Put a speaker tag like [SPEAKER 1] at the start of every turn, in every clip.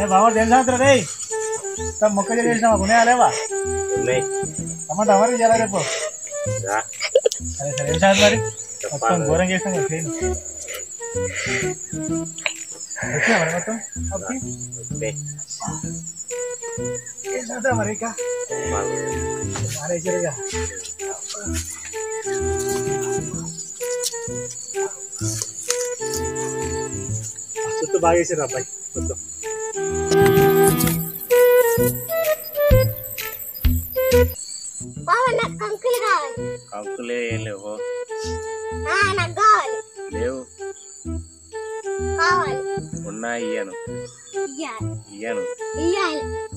[SPEAKER 1] బాబా తెలుసా రే మొక్కలు చేసినావా కొనేయాలేవా టమాటా మరి ఇలా రేపు సరే సరే ఏం సార్ మరి మొత్తం ఘోరం చేసినాం కదా ట్రైన్ వచ్చినా మరి మొత్తం ఏం చదువుతా మరి ఇక మానేసారుగా చుట్టూ బాగా వేసారు అబ్బాయి మొత్తం
[SPEAKER 2] కంకులే ఏం లేవు లేవు ఉన్నా ఇయ్యను ఇయ్యను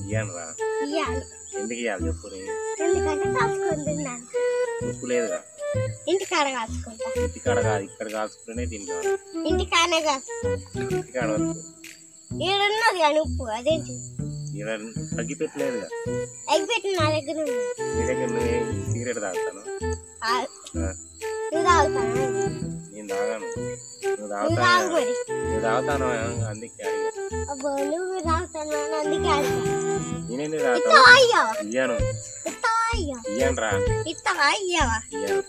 [SPEAKER 2] ఇయ్యను రా ఎందుకు ఇయ్యాలి చెప్పు ఉప్పు లేదుగా
[SPEAKER 3] ఇంటికాడ కాసుకుంటా
[SPEAKER 2] ఇంటికాడ కాదు ఇక్కడ కాసుకుంటేనే తింటా
[SPEAKER 3] ఇంటికానే
[SPEAKER 2] ఇంటికాడ వద్దు
[SPEAKER 3] ఈడున్నది కానీ ఉప్పు అదేంటి
[SPEAKER 2] అగ్గి పెట్టలేదుగా
[SPEAKER 3] ఎగ్ పెట్టి నా దగ్గర
[SPEAKER 2] నీ దగ్గర నువ్వు సిగరెట్ తాగుతాను
[SPEAKER 3] నువ్వు తాగుతాను
[SPEAKER 2] నేను తాగాను నువ్వు తాగుతాను అందుకే
[SPEAKER 3] అబ్బో నువ్వు తాగుతాను అందుకే
[SPEAKER 2] నేనేందుకు తాగుతాను
[SPEAKER 3] ఇయ్యను
[SPEAKER 2] ఇయ్యను ఇయ్యను రా
[SPEAKER 3] ఇస్తావా ఇయ్యవా
[SPEAKER 2] ఇయ్యను